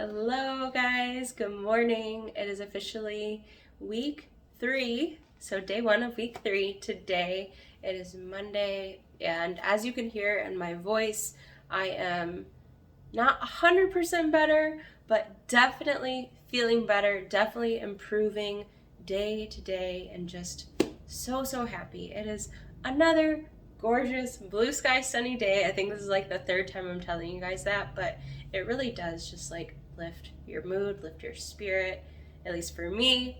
Hello guys, good morning. It is officially week 3, so day 1 of week 3 today. It is Monday, and as you can hear in my voice, I am not 100% better, but definitely feeling better, definitely improving day to day, and just so happy. It is another gorgeous blue sky sunny day. I think this is like the third time I'm telling you guys that, but it really does just like lift your mood, lift your spirit, at least for me.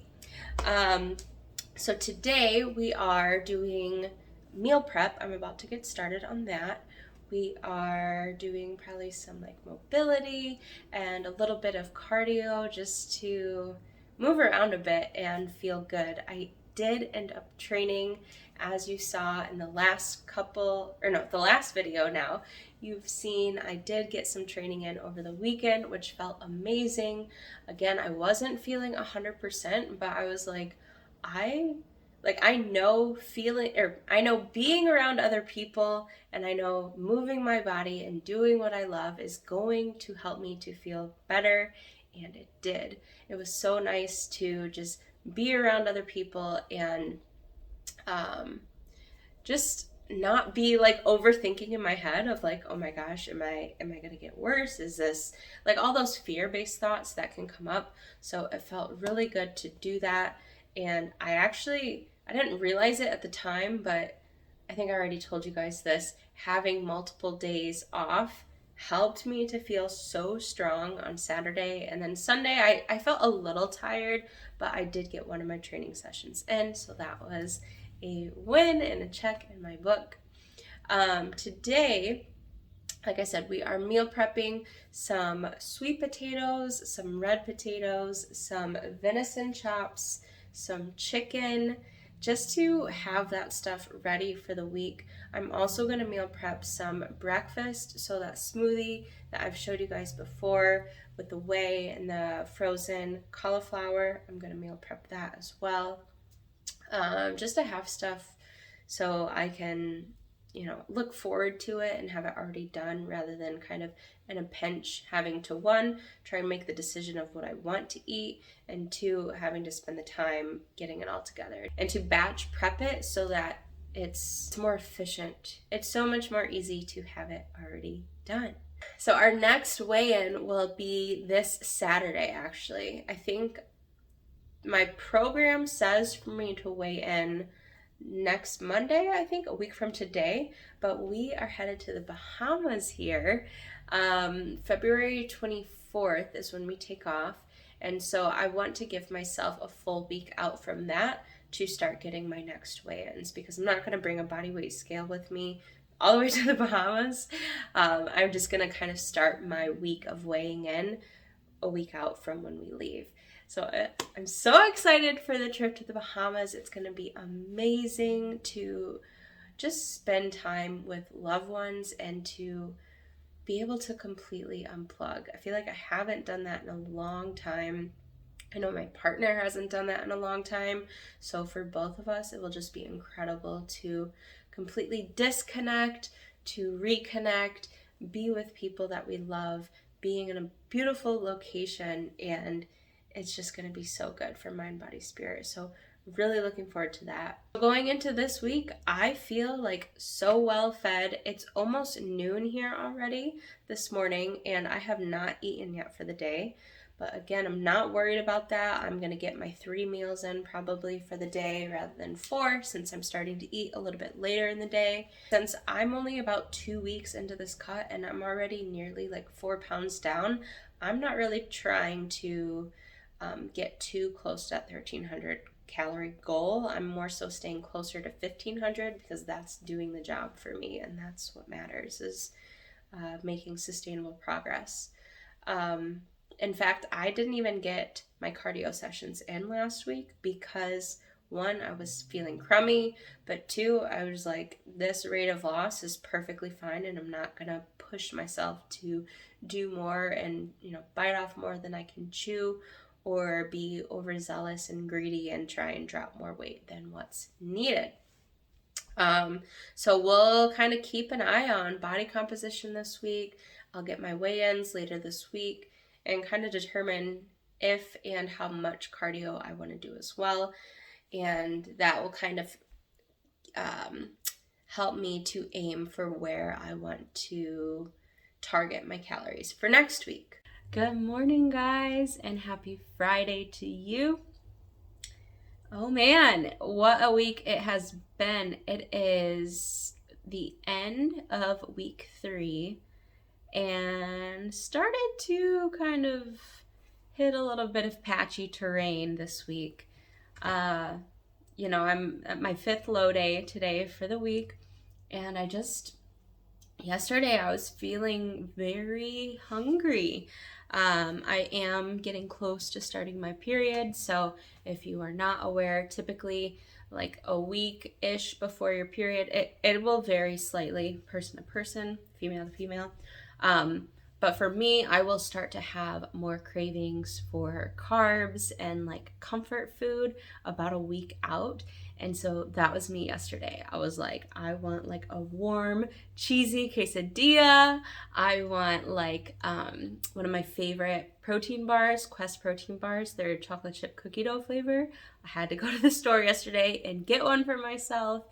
So today we are doing meal prep. I'm about to get started on that. We are doing probably some like mobility and a little bit of cardio just to move around a bit and feel good. I did end up training, as you saw in the last the last video now. You've seen I did get some training in over the weekend, which felt amazing. Again, I wasn't feeling 100%, but I was like, I know being around other people, and I know moving my body and doing what I love is going to help me to feel better, and it did. It was so nice to just be around other people and just not be like overthinking in my head of like, oh my gosh, am I gonna get worse? Is this like all those fear-based thoughts that can come up? So it felt really good to do that. And I didn't realize it at the time, but I think I already told you guys this. Having multiple days off helped me to feel so strong on Saturday. And then Sunday, I felt a little tired, but I did get one of my training sessions in. So that was a win and a check in my book. Today, like I said, we are meal prepping some sweet potatoes, some red potatoes, some venison chops, some chicken, just to have that stuff ready for the week. I'm also going to meal prep some breakfast, so that smoothie that I've showed you guys before with the whey and the frozen cauliflower, I'm going to meal prep that as well. Just to have stuff so I can, look forward to it and have it already done, rather than kind of in a pinch having to, one, try and make the decision of what I want to eat, and two, having to spend the time getting it all together. And to batch prep it so that it's more efficient. It's so much more easy to have it already done. So our next weigh-in will be this Saturday, actually. I think my program says for me to weigh in next Monday, I think, a week from today, but we are headed to the Bahamas here. February 24th is when we take off, and so I want to give myself a full week out from that to start getting my next weigh-ins, because I'm not going to bring a body weight scale with me all the way to the Bahamas. I'm just going to kind of start my week of weighing in a week out from when we leave. So I'm so excited for the trip to the Bahamas. It's going to be amazing to just spend time with loved ones and to be able to completely unplug. I feel like I haven't done that in a long time. I know my partner hasn't done that in a long time. So for both of us, it will just be incredible to completely disconnect, to reconnect, be with people that we love, being in a beautiful location, and it's just going to be so good for mind, body, spirit. So really looking forward to that. Going into this week, I feel like so well fed. It's almost noon here already this morning, and I have not eaten yet for the day. But again, I'm not worried about that. I'm going to get my 3 meals in probably for the day rather than 4, since I'm starting to eat a little bit later in the day. Since I'm only about 2 weeks into this cut and I'm already nearly like 4 pounds down, I'm not really trying to get too close to that 1,300 calorie goal. I'm more so staying closer to 1,500, because that's doing the job for me, and that's what matters, is making sustainable progress. In fact, I didn't even get my cardio sessions in last week because, one, I was feeling crummy, but two, I was like, this rate of loss is perfectly fine, and I'm not gonna push myself to do more and, bite off more than I can chew, or be overzealous and greedy and try and drop more weight than what's needed. So we'll kind of keep an eye on body composition this week. I'll get my weigh-ins later this week, and kind of determine if and how much cardio I want to do as well. And that will kind of help me to aim for where I want to target my calories for next week. Good morning, guys, and happy Friday to you. Oh man, what a week it has been. It is the end of week 3 and started to kind of hit a little bit of patchy terrain this week. I'm at my 5th low day today for the week, and yesterday I was feeling very hungry. I am getting close to starting my period, so if you are not aware, typically like a week-ish before your period, it will vary slightly person to person, female to female. But for me, I will start to have more cravings for carbs and like comfort food about a week out. And so that was me yesterday. I was like, I want like a warm, cheesy quesadilla. I want like one of my favorite protein bars, Quest protein bars. They're chocolate chip cookie dough flavor. I had to go to the store yesterday and get one for myself.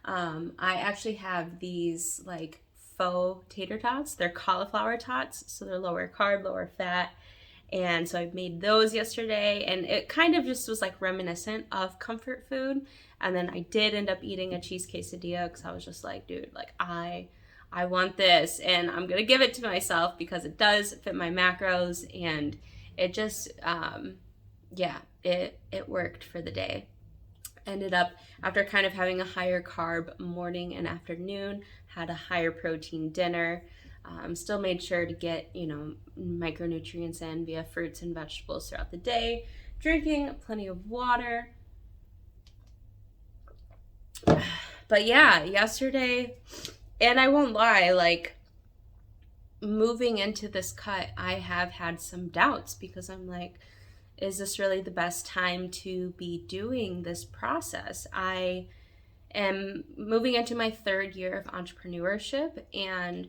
I actually have these like faux tater tots. They're cauliflower tots, so they're lower carb, lower fat. And so I made those yesterday, and it kind of just was like reminiscent of comfort food. And then I did end up eating a cheese quesadilla because I was just like, dude, like I want this, and I'm gonna give it to myself because it does fit my macros, and it just it worked for the day. Ended up, after kind of having a higher carb morning and afternoon, had a higher protein dinner. Still made sure to get, micronutrients in via fruits and vegetables throughout the day, drinking plenty of water. But yeah, yesterday, and I won't lie, like moving into this cut, I have had some doubts because I'm like, is this really the best time to be doing this process? I am moving into my 3rd year of entrepreneurship, and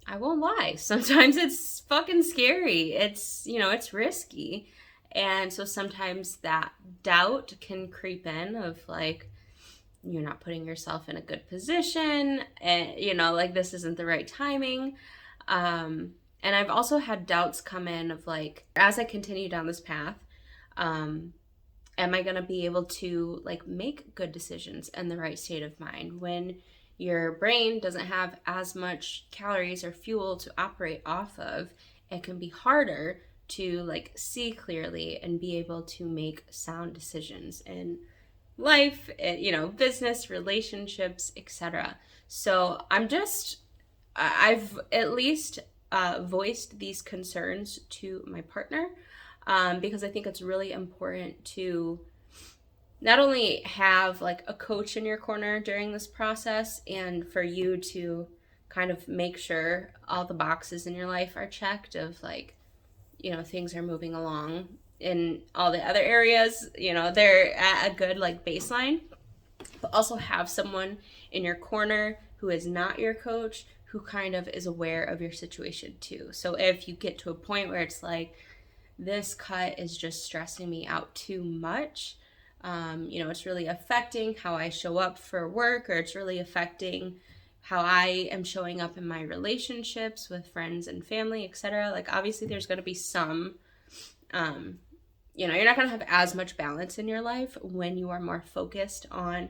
I won't lie, sometimes it's fucking scary. It's risky. And so sometimes that doubt can creep in of like, you're not putting yourself in a good position, and like this isn't the right timing. And I've also had doubts come in of like, as I continue down this path, am I going to be able to like make good decisions in the right state of mind when your brain doesn't have as much calories or fuel to operate off of? It can be harder to like see clearly and be able to make sound decisions in life, business, relationships, etc. So I've at least voiced these concerns to my partner, because I think it's really important to not only have like a coach in your corner during this process, and for you to kind of make sure all the boxes in your life are checked of like, things are moving along in all the other areas, they're at a good like baseline, but also have someone in your corner who is not your coach, who kind of is aware of your situation too. So if you get to a point where it's like, this cut is just stressing me out too much, it's really affecting how I show up for work, or it's really affecting how I am showing up in my relationships with friends and family, etc. Like obviously there's going to be some, you're not going to have as much balance in your life when you are more focused on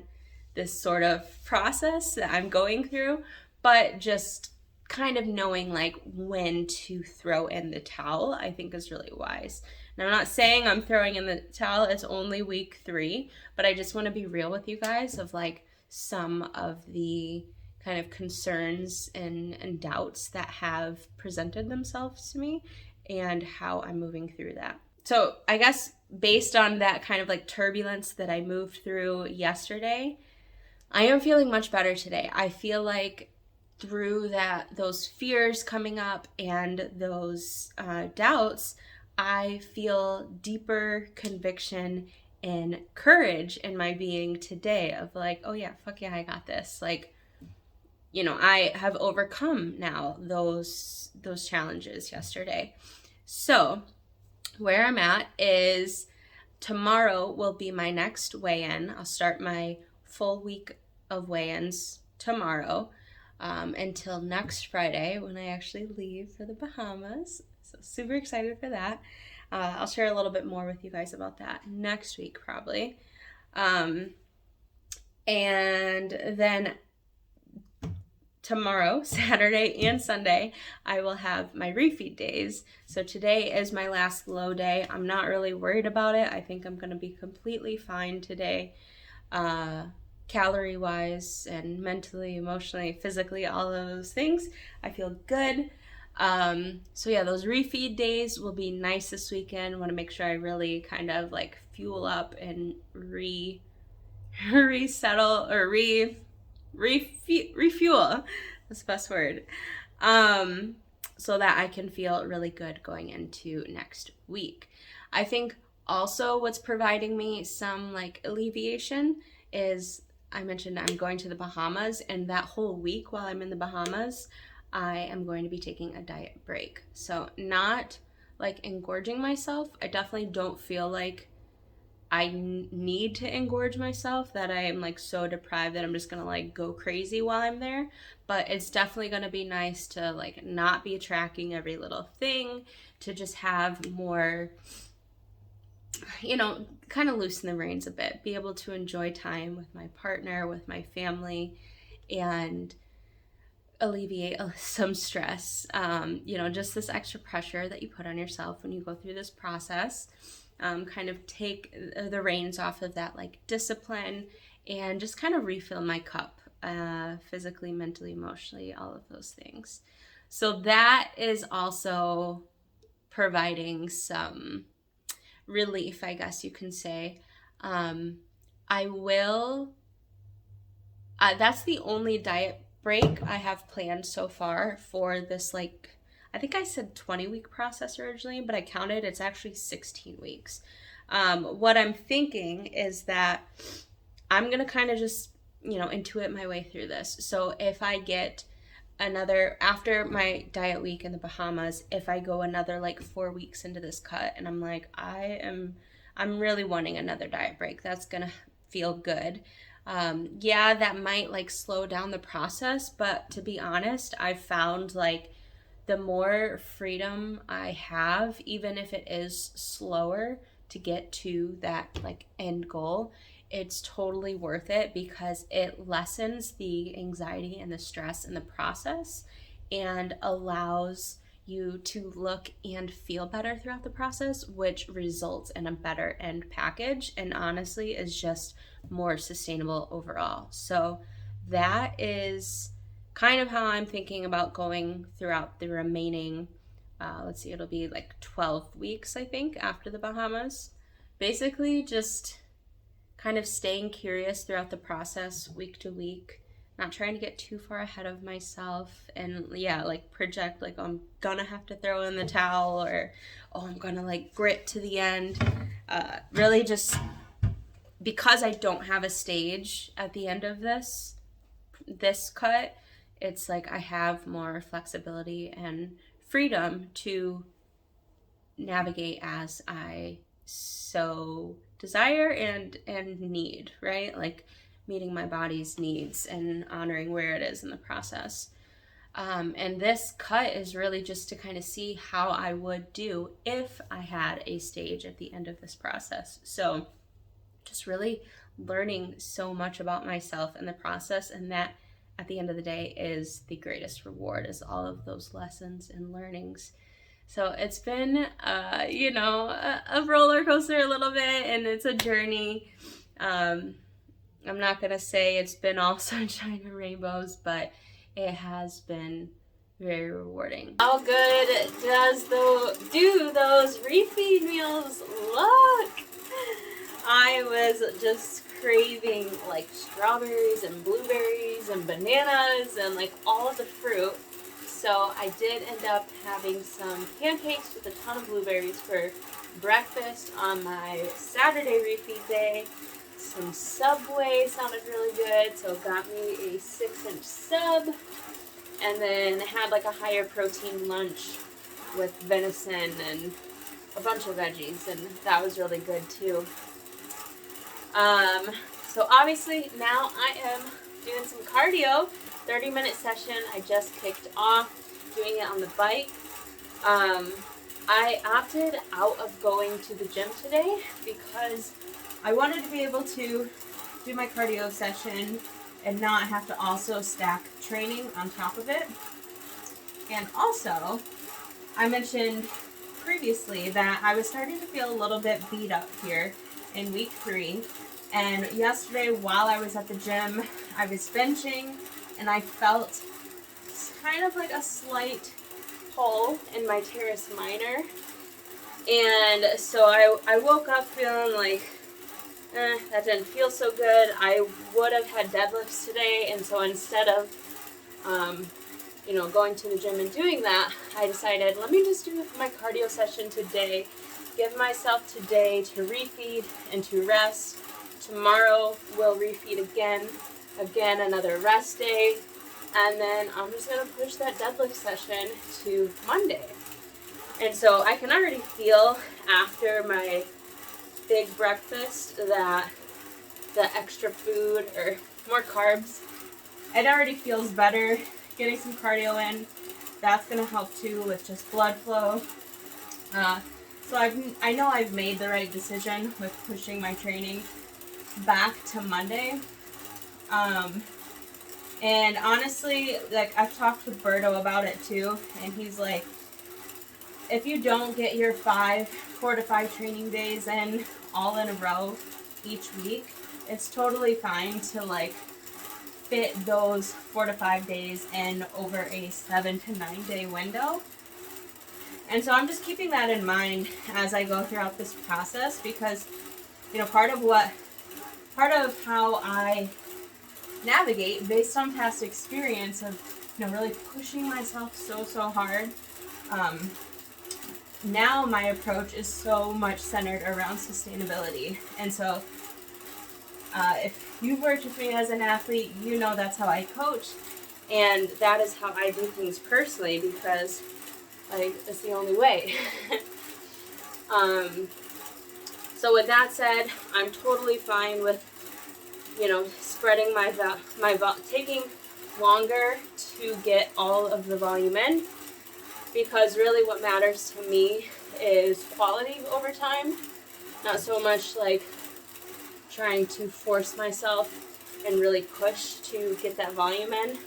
this sort of process that I'm going through, but just kind of knowing like when to throw in the towel, I think is really wise. And I'm not saying I'm throwing in the towel, it's only week 3, but I just want to be real with you guys of like some of the kind of concerns and doubts that have presented themselves to me and how I'm moving through that. So I guess based on that kind of like turbulence that I moved through yesterday, I am feeling much better today. I feel like through those fears coming up and those doubts, I feel deeper conviction and courage in my being today of like, oh yeah, fuck yeah, I got this. Like, I have overcome now those challenges yesterday. So where I'm at is tomorrow will be my next weigh-in. I'll start my full week of weigh-ins tomorrow until next Friday when I actually leave for the Bahamas. So super excited for that. I'll share a little bit more with you guys about that next week probably. And then tomorrow, Saturday and Sunday, I will have my refeed days. So today is my last low day. I'm not really worried about it. I think I'm going to be completely fine today, calorie wise and mentally, emotionally, physically, all of those things. I feel good. So yeah, those refeed days will be nice this weekend. Want to make sure I really kind of like fuel up and resettle or refuel. That's the best word. So that I can feel really good going into next week. I think also what's providing me some like alleviation is I mentioned I'm going to the Bahamas, and that whole week while I'm in the Bahamas, I am going to be taking a diet break. So not like engorging myself. I definitely don't feel like I need to engorge myself, that I am like so deprived that I'm just gonna like go crazy while I'm there. But it's definitely gonna be nice to like not be tracking every little thing, to just have more, kind of loosen the reins a bit, be able to enjoy time with my partner, with my family, and alleviate some stress. Just this extra pressure that you put on yourself when you go through this process. Kind of take the reins off of that like discipline and just kind of refill my cup, physically, mentally, emotionally, all of those things. So that is also providing some relief, I guess you can say. That's the only diet break I have planned so far for this, like, I think I said 20-week process originally, but I counted, it's actually 16 weeks. What I'm thinking is that I'm going to kind of just, intuit my way through this. So if I get after my diet week in the Bahamas, if I go another like 4 weeks into this cut and I'm like, I'm really wanting another diet break, that's going to feel good. That might like slow down the process, but to be honest, I've found like the more freedom I have, even if it is slower to get to that like end goal, it's totally worth it because it lessens the anxiety and the stress in the process and allows you to look and feel better throughout the process, which results in a better end package and honestly is just more sustainable overall. So that is kind of how I'm thinking about going throughout the remaining, it'll be like 12 weeks, I think, after the Bahamas. Basically, just kind of staying curious throughout the process, week to week, not trying to get too far ahead of myself and, like project like, oh, I'm gonna have to throw in the towel or, oh, I'm gonna like grit to the end. Really just because I don't have a stage at the end of this cut, it's like I have more flexibility and freedom to navigate as I so desire and need, right? Like meeting my body's needs and honoring where it is in the process. And this cut is really just to kind of see how I would do if I had a stage at the end of this process. So just really learning so much about myself in the process, and that at the end of the day is the greatest reward, is all of those lessons and learnings. So it's been, a roller coaster a little bit, and it's a journey. I'm not going to say it's been all sunshine and rainbows, but it has been very rewarding. How good do those refeed meals look? I was just craving like strawberries and blueberries and bananas and like all of the fruit. So I did end up having some pancakes with a ton of blueberries for breakfast on my Saturday refeed day. Some Subway sounded really good, so got me a 6-inch sub, and then had like a higher protein lunch with venison and a bunch of veggies, and that was really good too. So obviously now I am doing some cardio, 30-minute session. I just kicked off doing it on the bike. I opted out of going to the gym today because I wanted to be able to do my cardio session and not have to also stack training on top of it. And also, I mentioned previously that I was starting to feel a little bit beat up here in week 3. And yesterday while I was at the gym, I was benching and I felt kind of like a slight pull in my teres minor. And so I woke up feeling like, that didn't feel so good. I would have had deadlifts today, and so instead of, going to the gym and doing that, I decided, let me just do my cardio session today, give myself today to refeed and to rest. Tomorrow we'll refeed again, another rest day, and then I'm just going to push that deadlift session to Monday. And so I can already feel after my big breakfast that the extra food or more carbs, it already feels better. Getting some cardio in, that's going to help too with just blood flow. So I know I've made the right decision with pushing my training back to Monday. And honestly, like, I've talked with Berto about it too, and he's like, if you don't get your 4 to 5 training days in all in a row each week, it's totally fine to like fit those 4 to 5 days in over a 7 to 9 day window. And so I'm just keeping that in mind as I go throughout this process, because part of how I navigate based on past experience of really pushing myself so hard, now my approach is so much centered around sustainability. And so if you've worked with me as an athlete, that's how I coach, and that is how I do things personally, because it's the only way. So with that said, I'm totally fine with spreading taking longer to get all of the volume in, because really what matters to me is quality over time, not so much like trying to force myself and really push to get that volume in.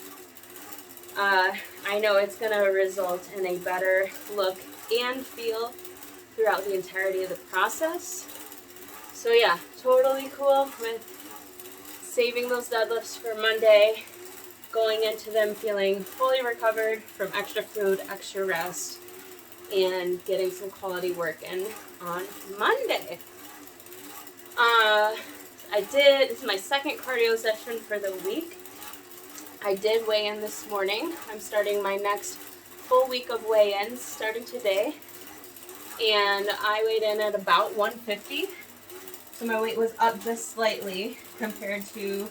I know it's going to result in a better look and feel throughout the entirety of the process. So yeah, totally cool with saving those deadlifts for Monday, going into them feeling fully recovered from extra food, extra rest, and getting some quality work in on Monday. This is my second cardio session for the week. I did weigh in this morning. I'm starting my next full week of weigh-ins starting today. And I weighed in at about 150. So my weight was up just slightly compared to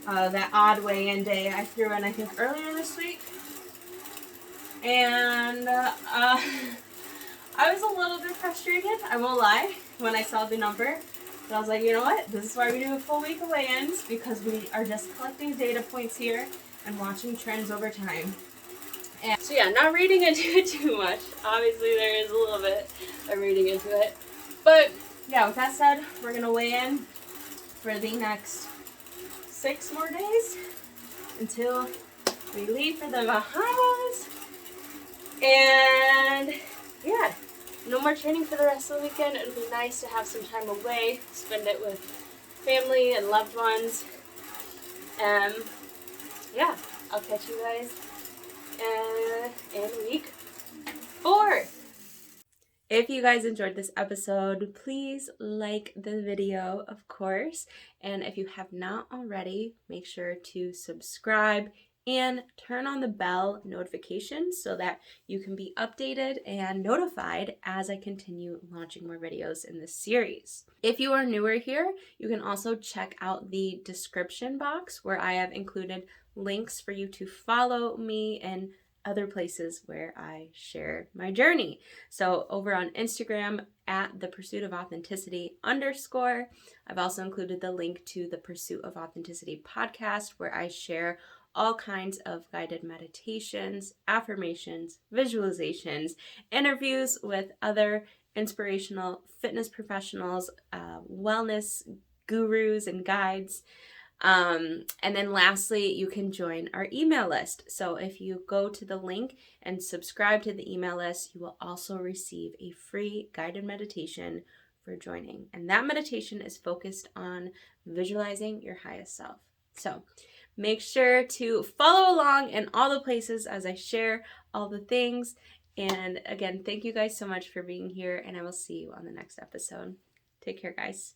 that odd weigh-in day I threw in, I think, earlier this week. And I was a little bit frustrated, I won't lie, when I saw the number. But I was like, you know what? This is why we do a full week of weigh-ins, because we are just collecting data points here and watching trends over time. And so yeah, not reading into it too much. Obviously there is a little bit of reading into it. But yeah, with that said, we're going to weigh in for the next 6 more days until we leave for the Bahamas. And yeah, no more training for the rest of the weekend. It'll be nice to have some time away, spend it with family and loved ones. Yeah, I'll catch you guys in week 4. If you guys enjoyed this episode, please like the video, of course. And if you have not already, make sure to subscribe and turn on the bell notifications so that you can be updated and notified as I continue launching more videos in this series. If you are newer here, you can also check out the description box where I have included links for you to follow me and other places where I share my journey. So over on Instagram at the Pursuit of Authenticity _ I've also included the link to the Pursuit of Authenticity podcast, where I share all kinds of guided meditations, affirmations, visualizations, interviews with other inspirational fitness professionals, wellness gurus and guides. And then lastly, you can join our email list. So if you go to the link and subscribe to the email list, you will also receive a free guided meditation for joining. And that meditation is focused on visualizing your highest self. So make sure to follow along in all the places as I share all the things. And again, thank you guys so much for being here, and I will see you on the next episode. Take care, guys.